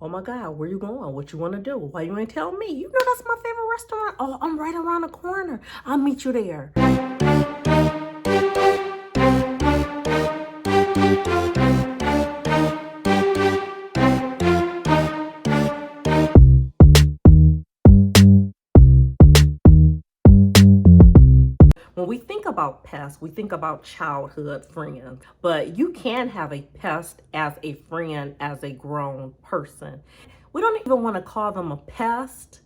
Oh my God, where you going? What you want to do? Why you ain't tell me? You know that's my favorite restaurant. Oh, I'm right around the corner. I'll meet you there. When we think about pests, we think about childhood friends, but you can have a pest as a friend as a grown person. We don't even want to call them a pest,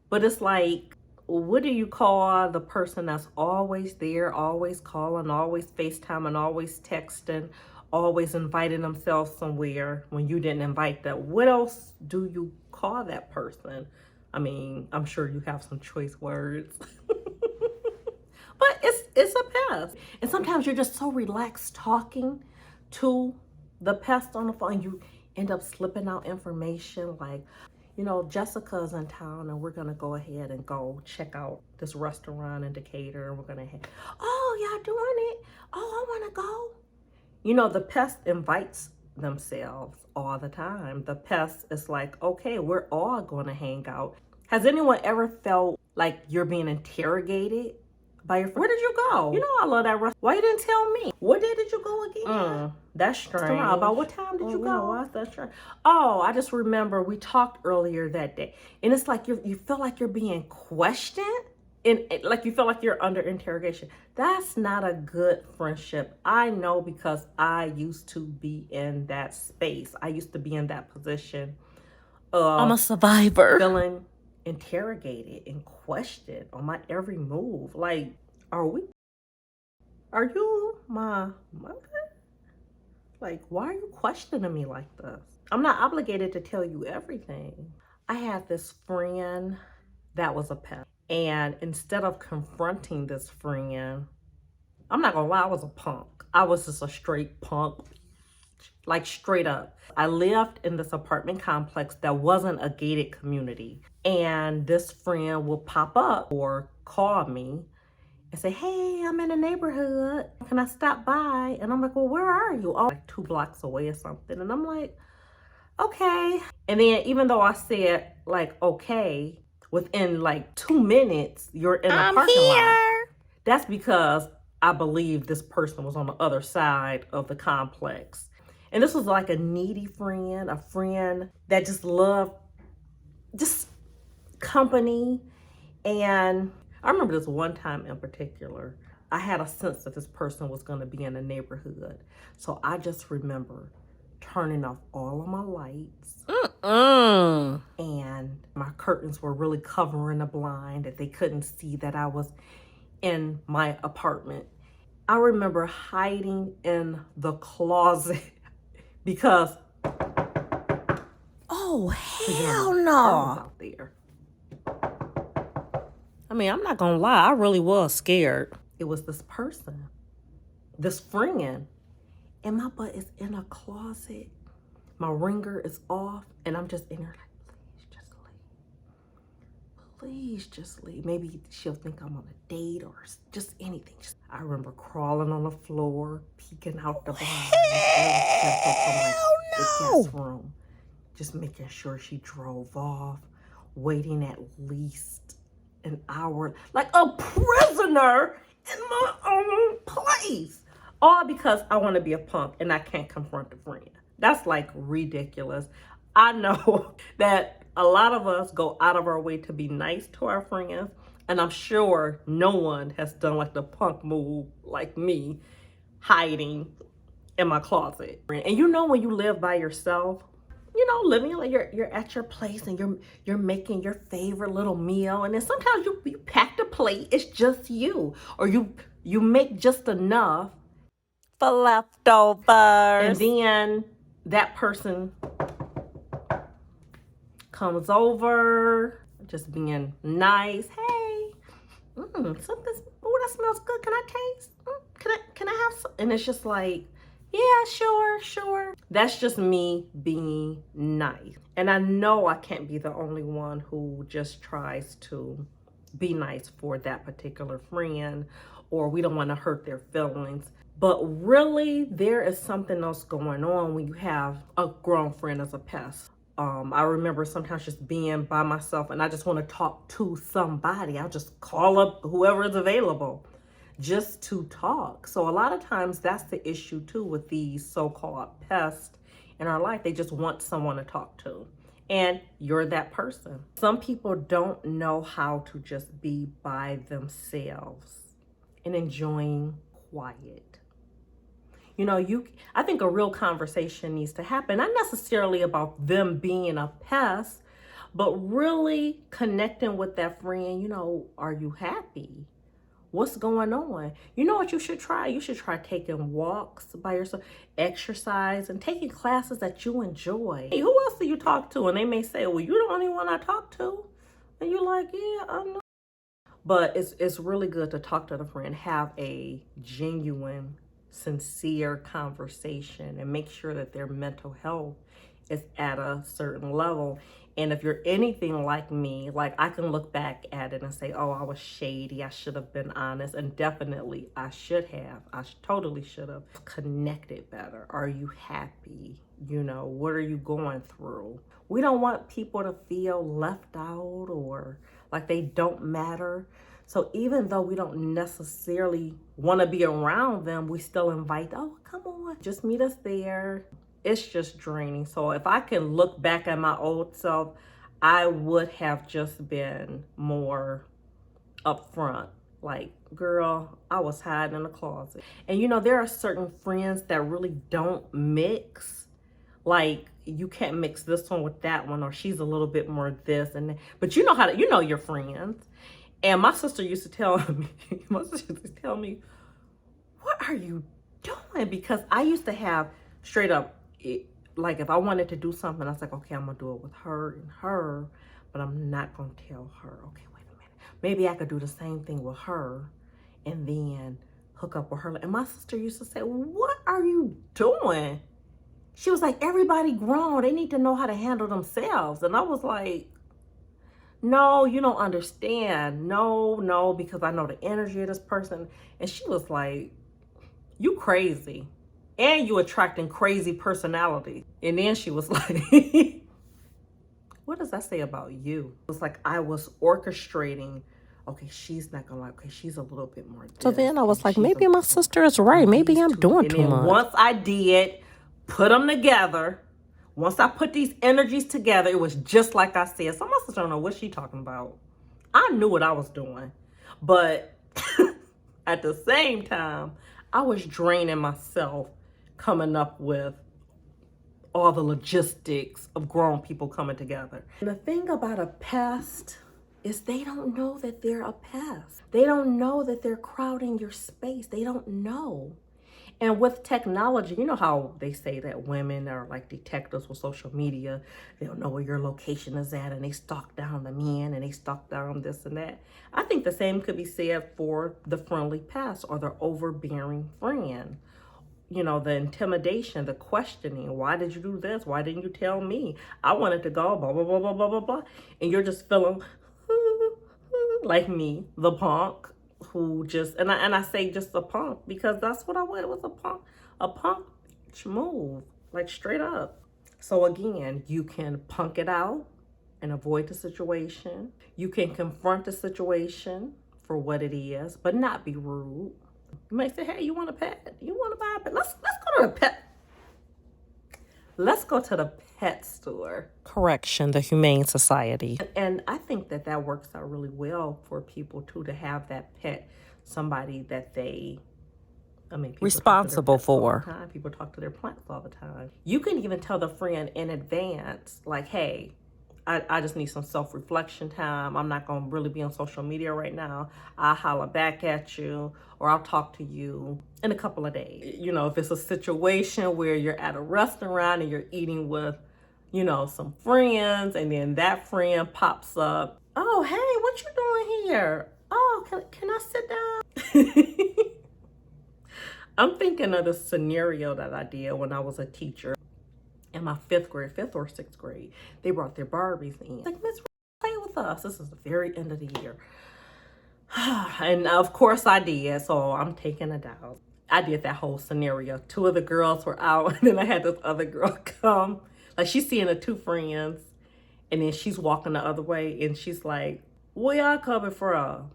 but it's like, what do you call the person that's always there, always calling, always FaceTiming, always texting, always inviting themselves somewhere when you didn't invite them? What else do you call that person? I mean, I'm sure you have some choice words. But it's a pest. And sometimes you're just so relaxed talking to the pest on the phone, you end up slipping out information like, you know, Jessica's in town and we're gonna go ahead and go check out this restaurant in Decatur, and we're gonna have, oh, y'all doing it? Oh, I wanna go. You know, the pest invites themselves all the time. The pest is like, okay, we're all gonna hang out. Has anyone ever felt like you're being interrogated by your friend? Where did you go? You know I love that restaurant. Why you didn't tell me? What day did you go again? That's strange. About what time did you go? Why is that strange? Oh, I just remember we talked earlier that day. And it's like you feel like you're being questioned. And like you feel like you're under interrogation. That's not a good friendship. I know because I used to be in that space. I used to be in that position. I'm a survivor. Feeling interrogated and questioned on my every move. Like, are you my mother? Like, why are you questioning me like this? I'm not obligated to tell you everything. I had this friend that was a pest. And instead of confronting this friend, I'm not gonna lie, I was a punk. I was just a straight punk, like straight up. I lived in this apartment complex that wasn't a gated community. And this friend will pop up or call me and say, hey, I'm in the neighborhood. Can I stop by? And I'm like, well, where are you? Oh, like 2 blocks away or something. And I'm like, okay. And then even though I said like, okay, within like 2 minutes, you're in the parking lot. That's because I believe this person was on the other side of the complex. And this was like a needy friend, a friend that just loved just company. And I remember this one time in particular, I had a sense that this person was going to be in the neighborhood. So I just remember turning off all of my lights. And my curtains were really covering the blind that they couldn't see that I was in my apartment. I remember hiding in the closet because, oh, hell no. Out there. I mean, I'm not gonna lie, I really was scared. It was this person, this friend, and my butt is in a closet. My ringer is off, and I'm just in there like, please just leave. Please just leave. Maybe she'll think I'm on a date or just anything. I remember crawling on the floor, peeking out the blind. The guest room, just making sure she drove off, waiting at least an hour, like a prisoner in my own place. All because I want to be a punk and I can't confront a friend. That's like ridiculous. I know that a lot of us go out of our way to be nice to our friends, and I'm sure no one has done like the punk move like me, hiding in my closet. And you know when you live by yourself, you know, living like you're at your place and you're making your favorite little meal, and then sometimes you pack the plate, it's just you, or you make just enough for leftovers, and then that person comes over, just being nice. Hey, something. Oh, that smells good. Can I taste? Can I have some? And it's just like, yeah, sure. That's just me being nice. And I know I can't be the only one who just tries to be nice for that particular friend, or we don't want to hurt their feelings. But really, there is something else going on when you have a grown friend as a pest. I remember sometimes just being by myself and I just want to talk to somebody. I'll just call up whoever is available just to talk. So a lot of times that's the issue too with these so-called pests in our life. They just want someone to talk to. And you're that person. Some people don't know how to just be by themselves and enjoying quiet. You know, I think a real conversation needs to happen, not necessarily about them being a pest, but really connecting with that friend. You know, are you happy? What's going on? You know what you should try? You should try taking walks by yourself, exercise, and taking classes that you enjoy. Hey, who else do you talk to? And they may say, well, you're the only one I talk to. And you're like, yeah, I know. But it's really good to talk to the friend, have a genuine, sincere conversation, and make sure that their mental health is at a certain level. And if you're anything like me, like I can look back at it and say, oh, I was shady. I should have been honest. And definitely I should have. Totally should have connected better. Are you happy? You know, what are you going through? We don't want people to feel left out or like they don't matter. So even though we don't necessarily want to be around them, we still invite, oh, come on, just meet us there. It's just draining. So if I can look back at my old self, I would have just been more upfront. Like, girl, I was hiding in the closet. And you know, there are certain friends that really don't mix. Like, you can't mix this one with that one, or she's a little bit more this and that. But you know how to, you know your friends. And my sister used to tell me, what are you doing? Because I used to have straight up, like if I wanted to do something, I was like, okay, I'm gonna do it with her and her, but I'm not gonna tell her. Okay, wait a minute. Maybe I could do the same thing with her and then hook up with her. And my sister used to say, what are you doing? She was like, everybody grown. They need to know how to handle themselves. And I was like, no, you don't understand. No, because I know the energy of this person. And she was like, you crazy. And you attracting crazy personality. And then she was like, what does that say about you? It was like I was orchestrating, okay, she's not gonna like, okay, she's a little bit more. So then I was like, maybe my sister is right. Maybe I'm doing too much. Once I did put them together, once I put these energies together, it was just like I said. So my sister don't know what she's talking about. I knew what I was doing. But at the same time, I was draining myself coming up with all the logistics of grown people coming together. And the thing about a pest is they don't know that they're a pest. They don't know that they're crowding your space. They don't know. And with technology, you know how they say that women are like detectives with social media. They don't know where your location is at and they stalk down the men and they stalk down this and that. I think the same could be said for the friendly pest or the overbearing friend. You know, the intimidation, the questioning. Why did you do this? Why didn't you tell me? I wanted to go, blah, blah, blah, blah, blah, blah, blah. And you're just feeling like me, the punk. Who just, and I say just a punk because that's what I was. It was a punk move, like straight up. So again, you can punk it out and avoid the situation. You can confront the situation for what it is, but not be rude. You might say, hey, you want a pet? You want to buy a pet? Let's go to the pet. Let's go to the pet store. Correction, the Humane Society. And I think that works out really well for people too, to have that pet, somebody that they, responsible for. People talk to their plants all the time. You can even tell the friend in advance, like, hey, I just need some self-reflection time. I'm not going to really be on social media right now. I'll holler back at you or I'll talk to you in a couple of days. You know, if it's a situation where you're at a restaurant and you're eating with, you know, some friends and then that friend pops up. Oh, hey, what you doing here? Oh, can I sit down? I'm thinking of the scenario that I did when I was a teacher. In my fifth or sixth grade, they brought their Barbies in. Like, Miss, play with us. This is the very end of the year. And of course I did, so I'm taking it out. I did that whole scenario. Two of the girls were out, and then I had this other girl come Like she's seeing the two friends, and then she's walking the other way, and she's like, "Where y'all coming from?"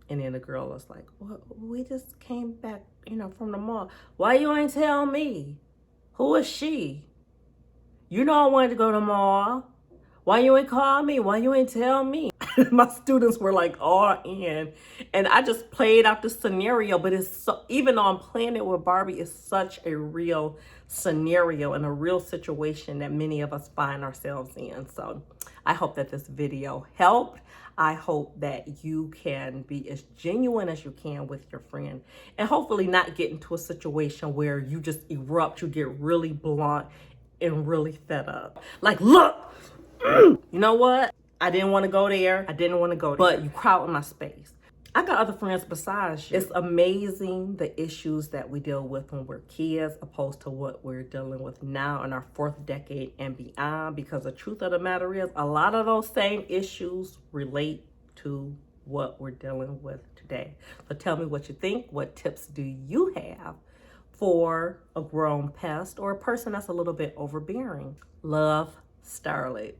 And then the girl is like, "Well, we just came back, from the mall. Why you ain't tell me? Who is she? You know I wanted to go to the mall. Why you ain't call me? Why you ain't tell me?" My students were like all in, and I just played out the scenario. But it's so, even though I'm playing it with Barbie, it's such a real scenario and a real situation that many of us find ourselves in. So I hope that this video helped. I hope that you can be as genuine as you can with your friend, and hopefully not get into a situation where you just erupt, you get really blunt and really fed up. Like, look, you know what? I didn't want to go there. I didn't want to go there. But you crowding my space. I got other friends besides you. It's amazing the issues that we deal with when we're kids opposed to what we're dealing with now in our 4th decade and beyond. Because the truth of the matter is, a lot of those same issues relate to what we're dealing with today. So tell me what you think. What tips do you have for a grown pest or a person that's a little bit overbearing? Love, Starlet.